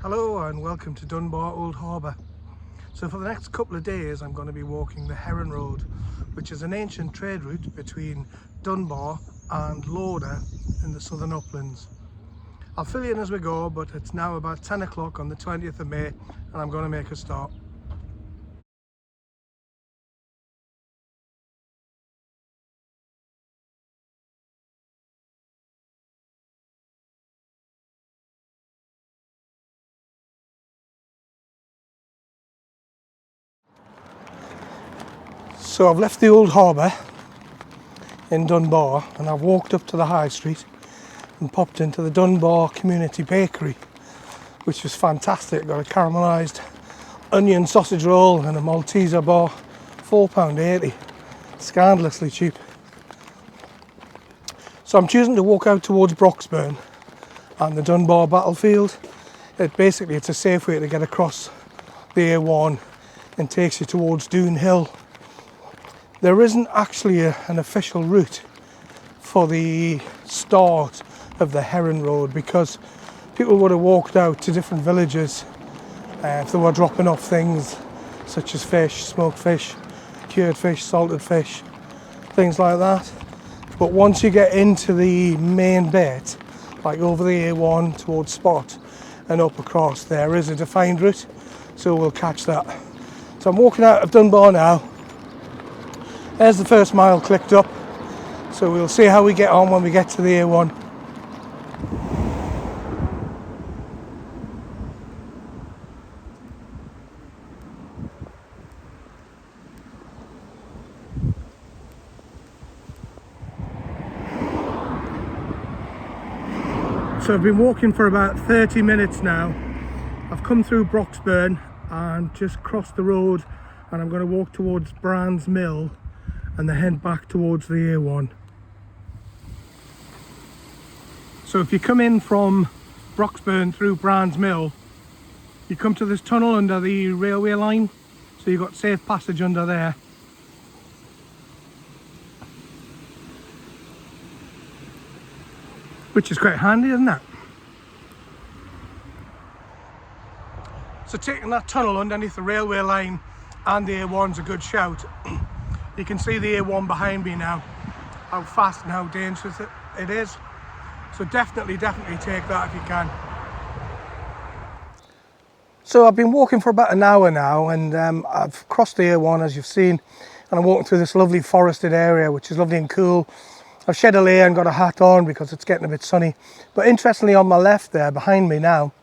Hello and welcome to Dunbar Old Harbour. So for the next couple of days I'm going to be walking the Heron Road, which is an ancient trade route between Dunbar and Lauder in the southern uplands. I'll fill you in as we go, but it's now about 10 o'clock on the 20th of May and I'm going to make a start. So I've left the old harbour in Dunbar and I've walked up to the high street and popped into the Dunbar Community Bakery, which was fantastic. Got a caramelised onion sausage roll and a Malteser bar, £4.80, scandalously cheap. So I'm choosing to walk out towards Broxburn and the Dunbar battlefield. It's a safe way to get across the A1 and takes you towards Doon Hill. There isn't actually an official route for the start of the Heron Road because people would have walked out to different villages if they were dropping off things such as fish, smoked fish, cured fish, salted fish, things like that. But once you get into the main bit, like over the A1 towards Spot and up across, there is a defined route, so we'll catch that. So I'm walking out of Dunbar now. There's the first mile clicked up, so we'll see how we get on when we get to the A1. So I've been walking for about 30 minutes now. I've come through Broxburn and just crossed the road, and I'm going to walk towards Brands Mill and then head back towards the A1. So if you come in from Broxburn through Brands Mill, you come to this tunnel under the railway line, so you've got safe passage under there. Which is quite handy, isn't it? So taking that tunnel underneath the railway line and the A1's a good shout. You can see the A1 behind me now, how fast and how dangerous it is. So definitely take that if you can. So I've been walking for about an hour now, and I've crossed the A1 as you've seen, and I'm walking through this lovely forested area which is lovely and cool. I've shed a layer and got a hat on because it's getting a bit sunny. But interestingly, on my left there behind me now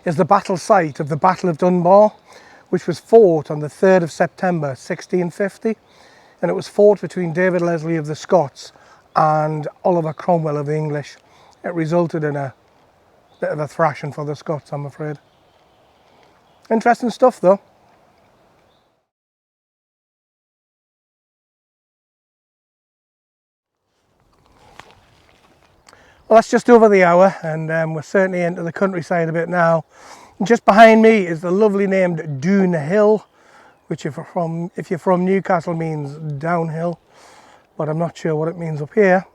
is the battle site of the Battle of Dunbar, which was fought on the 3rd of September 1650, and it was fought between David Leslie of the Scots and Oliver Cromwell of the English. It resulted in a bit of a thrashing for the Scots, I'm afraid. Interesting stuff though. Well, that's just over the hour, and we're certainly into the countryside a bit now. And just behind me is the lovely named Doon Hill, which if you're from Newcastle means downhill, but I'm not sure what it means up here.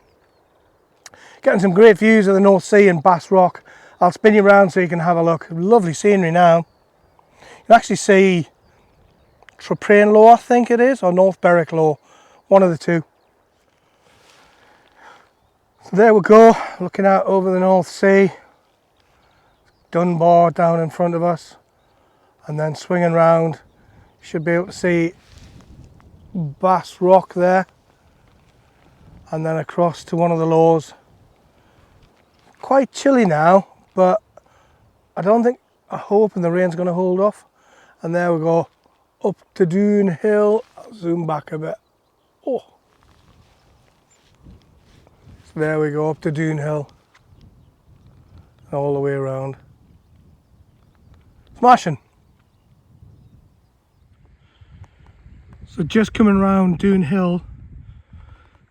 Getting some great views of the North Sea and Bass Rock. I'll spin you around so you can have a look. Lovely scenery now. You can actually see Traprainlaw, I think it is, or North Berwicklaw, one of the two. So there we go, looking out over the North Sea. Dunbar down in front of us, and then swinging round, you should be able to see Bass Rock there, and then across to one of the lows. Quite chilly now, but I'm hoping the rain's going to hold off. And there we go, up to Doon Hill. I'll zoom back a bit. Oh, so there we go, up to Doon Hill, all the way around. Smashing. So just coming round Doon Hill,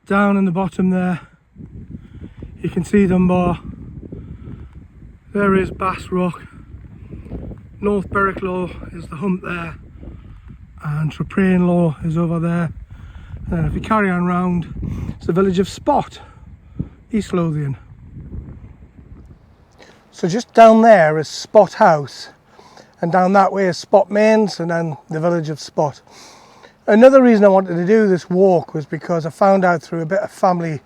down in the bottom there, you can see Dunbar. There is Bass Rock. North Berwicklaw is the hump there, and Traprainlaw is over there. And if you carry on round, it's the village of Spot, East Lothian. So just down there is Spot House, and down that way is Spot Mains, and then the village of Spot. Another reason I wanted to do this walk was because I found out through a bit of family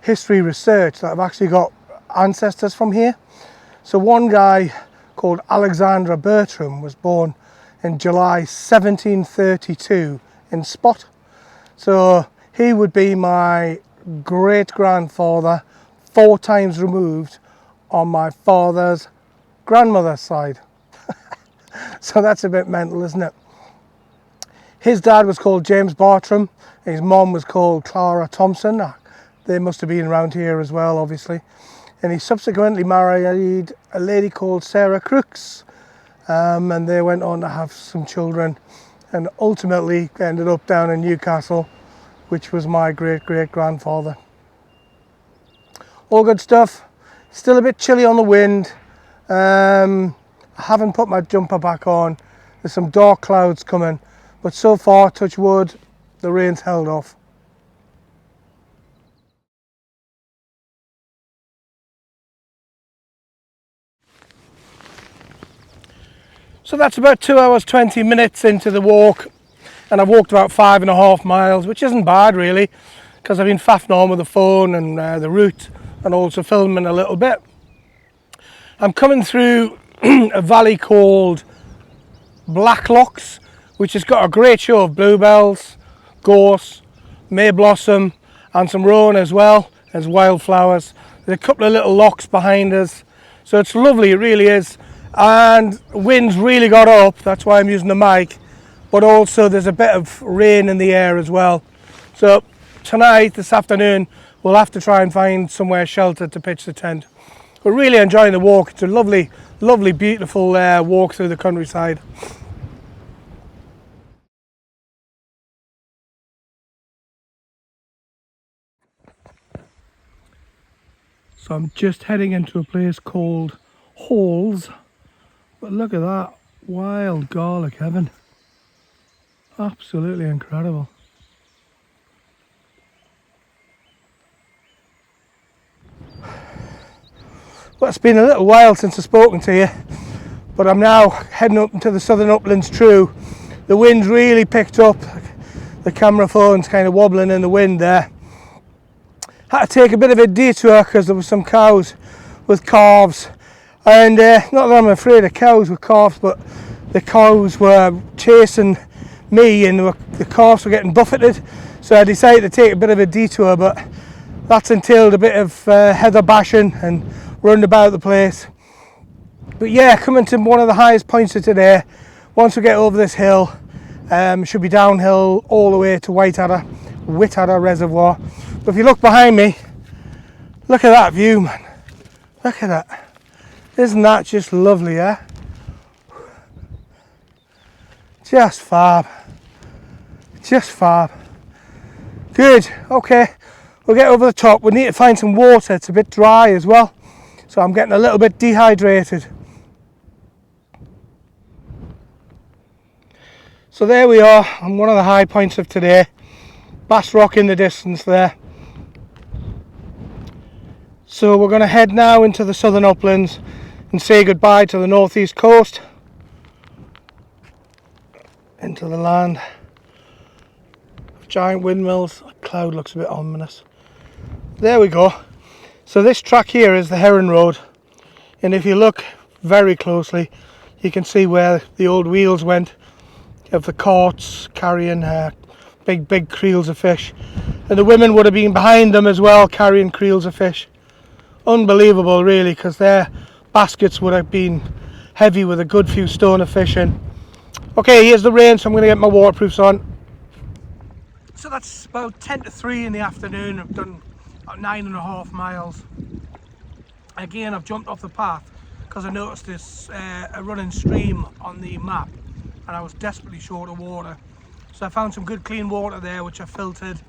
history research that I've actually got ancestors from here. So one guy called Alexander Bertram was born in July 1732 in Spot. So he would be my great-grandfather 4 times removed on my father's grandmother's side. So that's a bit mental, isn't it? His dad was called James Bartram. His mom was called Clara Thompson. They must have been around here as well, obviously. And he subsequently married a lady called Sarah Crooks. And they went on to have some children and ultimately ended up down in Newcastle, which was my great-great-grandfather. All good stuff. Still a bit chilly on the wind. I haven't put my jumper back on. There's some dark clouds coming. But so far, touch wood, the rain's held off. So that's about 2 hours 20 minutes into the walk, and I've walked about 5.5 miles, which isn't bad really, because I've been faffing on with the phone and the route, and also filming a little bit. I'm coming through a valley called Blacklocks, which has got a great show of bluebells, gorse, may blossom, and some rowan as well as wildflowers. There's a couple of little locks behind us, so it's lovely, it really is. And wind's really got up, that's why I'm using the mic, but also there's a bit of rain in the air as well. So tonight, this afternoon, we'll have to try and find somewhere sheltered to pitch the tent. We're really enjoying the walk. It's a lovely, lovely, beautiful walk through the countryside. So I'm just heading into a place called Halls, but look at that, wild garlic heaven. Absolutely incredible. Well, it's been a little while since I've spoken to you, but I'm now heading up into the southern uplands true. The wind's really picked up, the camera phone's kind of wobbling in the wind there. Had to take a bit of a detour because there were some cows with calves, and not that I'm afraid of cows with calves, but the cows were chasing me and the calves were getting buffeted, so I decided to take a bit of a detour, but that's entailed a bit of heather bashing and running about the place. But yeah, coming to one of the highest points of today. Once we get over this hill, should be downhill all the way to Whitadder Reservoir. But if you look behind me, look at that view, man. Look at that. Isn't that just lovely, eh? Just fab. Just fab. Good, okay. We'll get over the top. We need to find some water. It's a bit dry as well, so I'm getting a little bit dehydrated. So there we are on one of the high points of today. Bass Rock in the distance there. So we're going to head now into the southern uplands and say goodbye to the northeast coast. Into the land of giant windmills. The cloud looks a bit ominous. There we go. So this track here is the Heron Road, and if you look very closely you can see where the old wheels went of the carts carrying big creels of fish, and the women would have been behind them as well carrying creels of fish. Unbelievable really, because their baskets would have been heavy with a good few stone of fish in. Okay, here's the rain, so I'm going to get my waterproofs on. So that's about 10 to 3 in the afternoon. I've done about 9.5 miles. Again, I've jumped off the path because I noticed this a running stream on the map, and I was desperately short of water. So I found some good clean water there, which I filtered.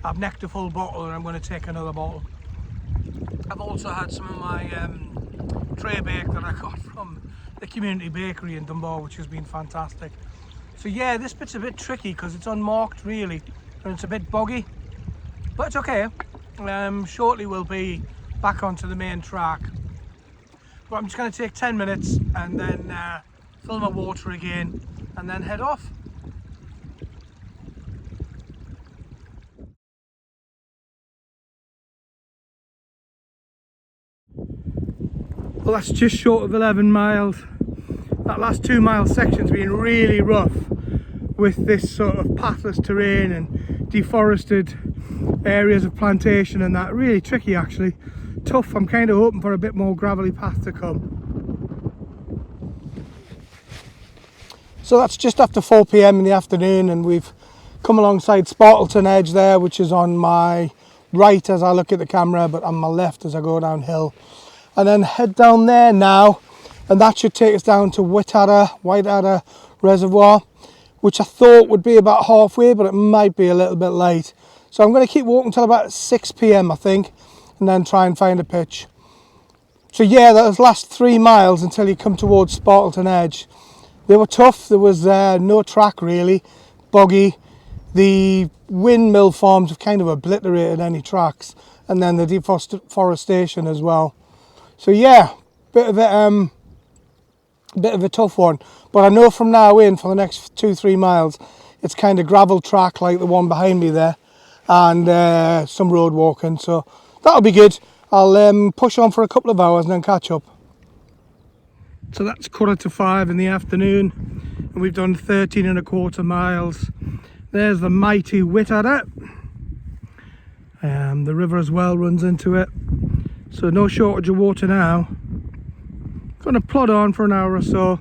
I've necked a full bottle, and I'm going to take another bottle. I've also had some of my tray bake that I got from the community bakery in Dunbar, which has been fantastic. So yeah, this bit's a bit tricky because it's unmarked really, and it's a bit boggy, but it's okay. Shortly we'll be back onto the main track. But I'm just going to take 10 minutes and then fill my water again and then head off. Well, that's just short of 11 miles. That last 2 mile section's been really rough with this sort of pathless terrain and deforested areas of plantation and that. Really tricky actually. Tough. I'm kind of hoping for a bit more gravelly path to come. So that's just after 4 p.m. in the afternoon, and we've come alongside Sparkleton Edge there, which is on my right as I look at the camera, but on my left as I go downhill. And then head down there now, and that should take us down to Whiteadder Reservoir, which I thought would be about halfway, but it might be a little bit late. So I'm going to keep walking till about 6 p.m. I think, and then try and find a pitch. So yeah, those last 3 miles until you come towards Sparkleton Edge, they were tough. There was no track really, boggy. The windmill farms have kind of obliterated any tracks, and then the deforestation as well. So yeah, bit of a tough one. But I know from now in for the next 2-3 miles, it's kind of gravel track like the one behind me there, and some road walking. So that'll be good. I'll push on for a couple of hours and then catch up. So that's 4:45 in the afternoon, and we've done 13.25 miles. There's the mighty Whiteadder. The river as well runs into it, so no shortage of water now. Going to plod on for an hour or so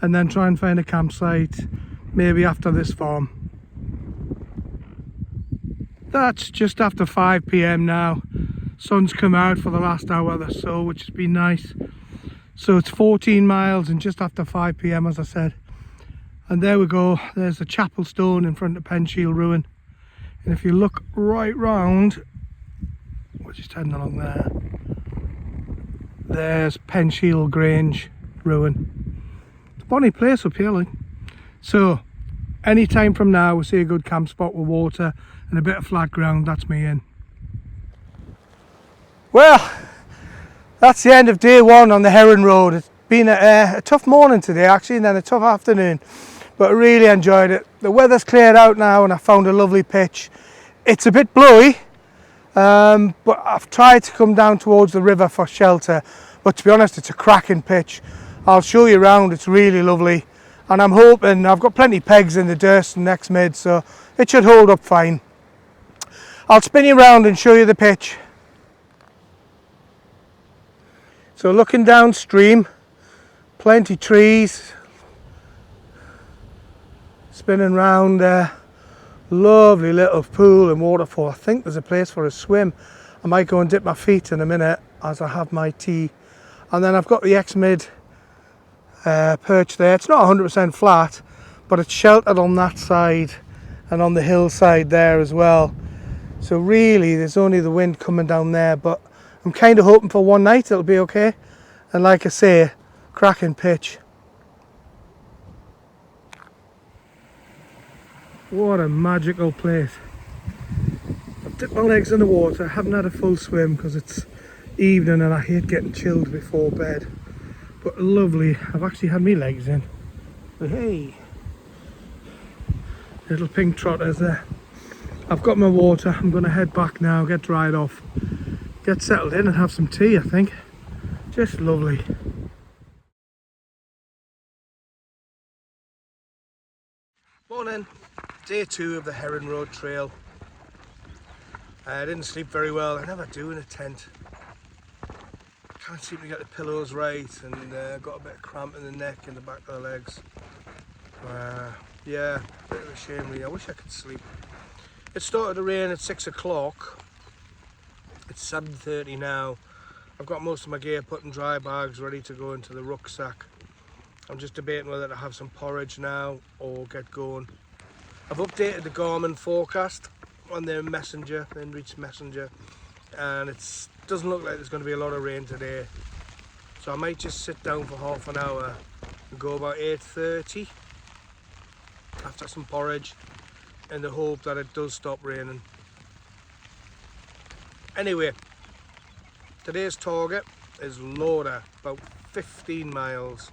and then try and find a campsite maybe after this farm. That's just after 5 p.m. now. Sun's come out for the last hour or so, which has been nice. So it's 14 miles and just after 5 p.m. as I said. And there we go, there's the chapel stone in front of Penshield Ruin. And if you look right round, we're just heading along there, there's Penshield Grange Ruin. It's a bonny place up here, like. So any time from now we'll see a good camp spot with water and a bit of flat ground. That's me in. Well, that's the end of day one on the Heron Road. It's been a tough morning today actually, and then a tough afternoon, but I really enjoyed it. The weather's cleared out now and I found a lovely pitch. It's a bit blowy, but I've tried to come down towards the river for shelter, but to be honest it's a cracking pitch. I'll show you around, it's really lovely, and I'm hoping, I've got plenty of pegs in the Durst and next mid, so it should hold up fine. I'll spin you around and show you the pitch. So looking downstream, plenty trees, spinning round there, lovely little pool and waterfall. I think there's a place for a swim. I might go and dip my feet in a minute as I have my tea. And then I've got the X-Mid perch there. It's not 100% flat, but it's sheltered on that side and on the hillside there as well. So really there's only the wind coming down there, but I'm kind of hoping for one night it'll be okay. And like I say, cracking pitch. What a magical place. I've dipped my legs in the water, haven't had a full swim because it's evening and I hate getting chilled before bed. But lovely, I've actually had my legs in. But hey, little pink trotters there. I've got my water, I'm going to head back now, get dried off, get settled in and have some tea I think. Just lovely. Morning, day 2 of the Heron Road Trail. I didn't sleep very well, I never do in a tent. Can't seem to get the pillows right, and got a bit of cramp in the neck and the back of the legs. Yeah, bit of a shame really, I wish I could sleep. It started to rain at 6 o'clock. It's 7:30 now. I've got most of my gear put in dry bags ready to go into the rucksack. I'm just debating whether to have some porridge now or get going. I've updated the Garmin forecast on their messenger, the InReach messenger, and it doesn't look like there's going to be a lot of rain today. So I might just sit down for half an hour and go about 8:30 after some porridge in the hope that it does stop raining. Anyway, today's target is Lauder, about 15 miles.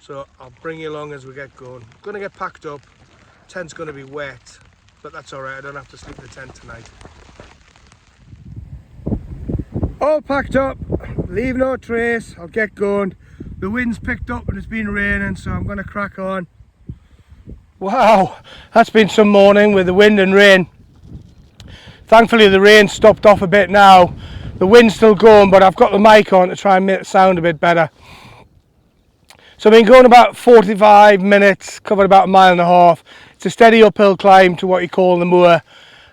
So I'll bring you along as we get going. Going to get packed up. Tent's going to be wet, but that's all right. I don't have to sleep in the tent tonight. All packed up, leave no trace. I'll get going. The wind's picked up and it's been raining, so I'm going to crack on. Wow, that's been some morning with the wind and rain. Thankfully the rain stopped off a bit now. The wind's still going, but I've got the mic on to try and make it sound a bit better. So I've been going about 45 minutes, covered about a mile and a half. It's a steady uphill climb to what you call the moor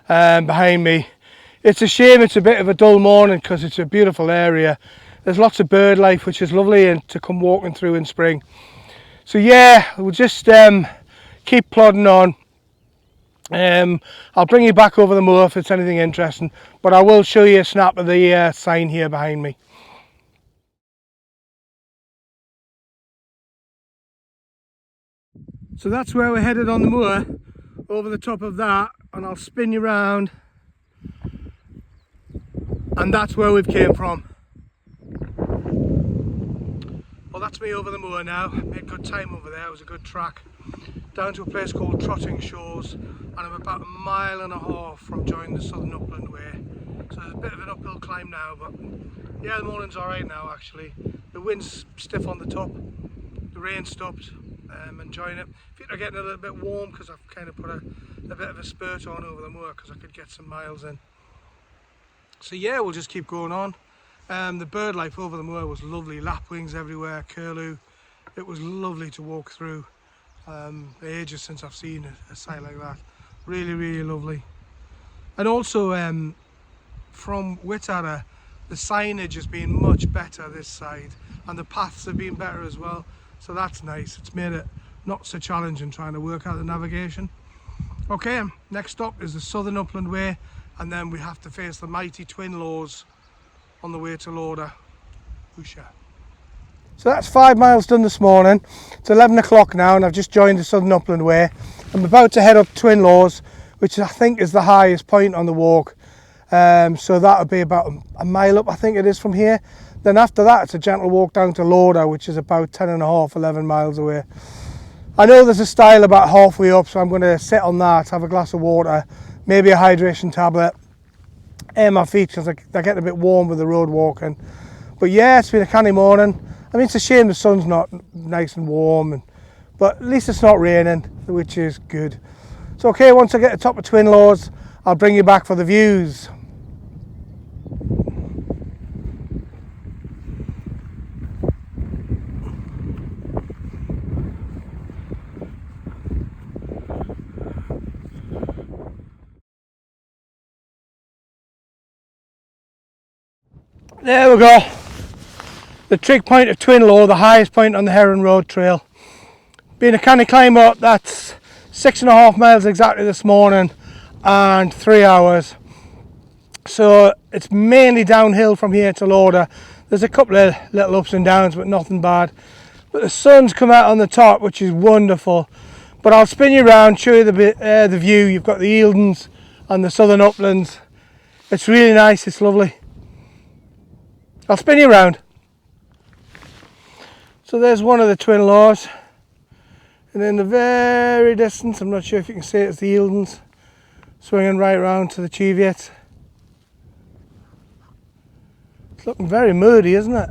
behind me. It's a shame it's a bit of a dull morning because it's a beautiful area. There's lots of bird life, which is lovely, and to come walking through in spring. So yeah, we'll just keep plodding on. I'll bring you back over the moor if it's anything interesting, but I will show you a snap of the sign here behind me. So that's where we're headed on the moor, over the top of that, and I'll spin you round. And that's where we've came from. Well, that's me over the moor now. Made good time over there, it was a good track. Down to a place called Trotting Shores, and I'm about a mile and a half from joining the Southern Upland Way. So there's a bit of an uphill climb now, but yeah, the morning's alright now actually. The wind's stiff on the top, the rain stopped, enjoying it. Feet are getting a little bit warm because I've kind of put a bit of a spurt on over the moor because I could get some miles in. So yeah, we'll just keep going on. The bird life over the moor was lovely, lapwings everywhere, curlew. It was lovely to walk through. Ages since I've seen a sight like that. Really, really lovely. And also from Whitara, the signage has been much better this side, and the paths have been better as well. So that's nice. It's made it not so challenging trying to work out the navigation. Okay, next stop is the Southern Upland Way, and then we have to face the mighty Twin Laws on the way to Lauder. Usha. So that's 5 miles done this morning. It's 11 o'clock now and I've just joined the Southern Upland Way. I'm about to head up Twin Laws, which I think is the highest point on the walk. So that'll be about a mile up, I think it is, from here. Then after that it's a gentle walk down to Lauder, which is about 10 and a half, 11 miles away. I know there's a stile about halfway up, so I'm going to sit on that, have a glass of water, maybe a hydration tablet, air my feet because they're getting a bit warm with the road walking. But yeah, it's been a canny morning. I mean, it's a shame the sun's not nice and warm, but at least it's not raining, which is good. So okay, once I get to the top of Twin Laws, I'll bring you back for the views. There we go. The trig point of Twin Law, the highest point on the Heron Road Trail. Been a canny climb up, that's 6.5 miles exactly this morning and 3 hours. So it's mainly downhill from here to Lauder. There's a couple of little ups and downs, but nothing bad. But the sun's come out on the top, which is wonderful. But I'll spin you around, show you the view. You've got the Eildons and the Southern Uplands. It's really nice, it's lovely. I'll spin you around. So there's one of the Twin Laws, and in the very distance, I'm not sure if you can see it, it's the Eildons swinging right round to the Cheviot. It's looking very moody, isn't it?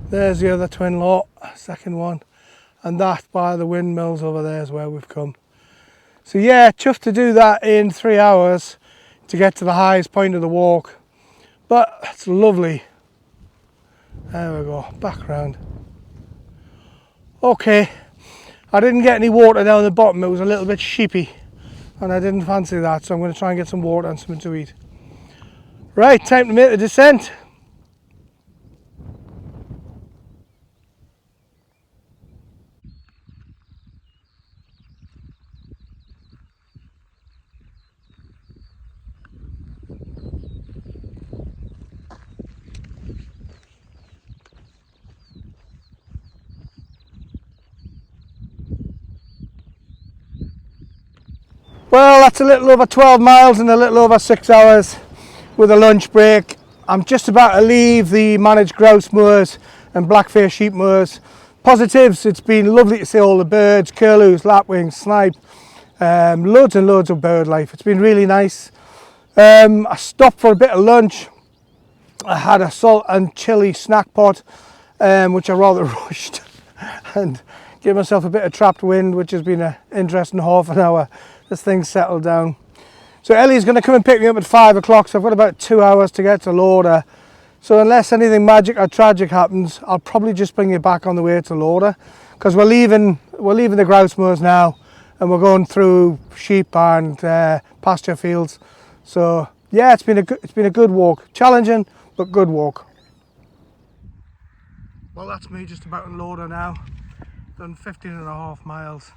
There's the other Twin Law, second one, and that by the windmills over there is where we've come. So yeah, chuffed to do that in 3 hours to get to the highest point of the walk, but it's lovely. There we go, back round. Okay, I didn't get any water down the bottom, it was a little bit sheepy and I didn't fancy that, so I'm going to try and get some water and something to eat. Right, time to make the descent. Well, that's a little over 12 miles in a little over 6 hours with a lunch break. I'm just about to leave the managed grouse moors and blackface sheep moors. Positives, it's been lovely to see all the birds, curlews, lapwings, snipe, loads and loads of bird life. It's been really nice. I stopped for a bit of lunch. I had a salt and chilli snack pot, which I rather rushed, and gave myself a bit of trapped wind, which has been an interesting half an hour as things settle down. So Ellie's going to come and pick me up at 5 o'clock, so I've got about 2 hours to get to Lauder. So unless anything magic or tragic happens, I'll probably just bring you back on the way to Lauder, because we're leaving the grouse moors now, and we're going through sheep and pasture fields. So yeah, it's been a good walk, challenging but good walk. Well, that's me just about in Lauder now. Done 15.5 miles,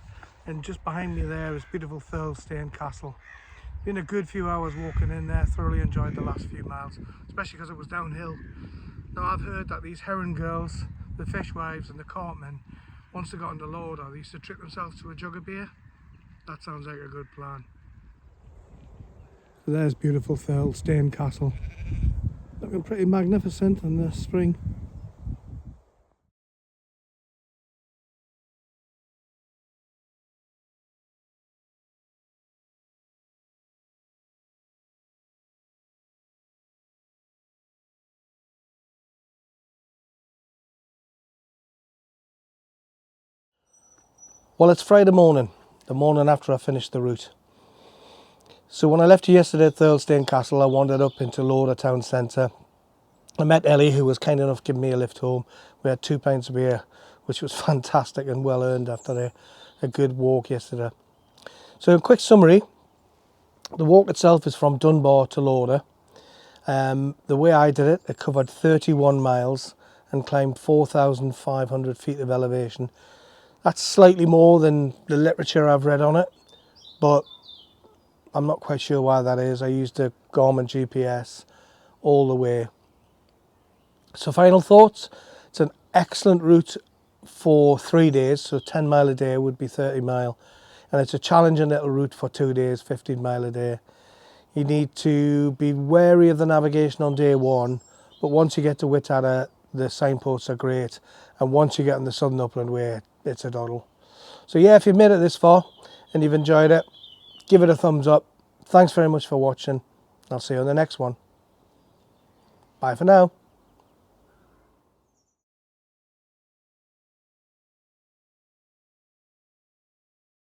and just behind me there is beautiful Thirlstane Castle. Been a good few hours walking in there. Thoroughly enjoyed the last few miles, especially because it was downhill. Now I've heard that these heron girls, the fishwives and the cartmen, once they got into Lauder, they used to treat themselves to a jug of beer. That sounds like a good plan. So there's beautiful Thirlstane Castle. Looking pretty magnificent in the spring. Well, it's Friday morning, the morning after I finished the route. So when I left you yesterday at Thirlstane Castle, I wandered up into Lauder town centre. I met Ellie, who was kind enough giving me a lift home. We had 2 pints of beer, which was fantastic and well earned after a good walk yesterday. So a quick summary, the walk itself is from Dunbar to Lauder. The way I did it, it covered 31 miles and climbed 4,500 feet of elevation. That's slightly more than the literature I've read on it, but I'm not quite sure why that is. I used a Garmin GPS all the way. So final thoughts, it's an excellent route for 3 days, so 10 mile a day would be 30 mile. And it's a challenging little route for 2 days, 15 mile a day. You need to be wary of the navigation on day one, but once you get to Whitadder, the signposts are great. And once you get on the Southern Upland Way, it's a doddle. So yeah, if you've made it this far and you've enjoyed it, give it a thumbs up. Thanks very much for watching. I'll see you on the next one. Bye for now.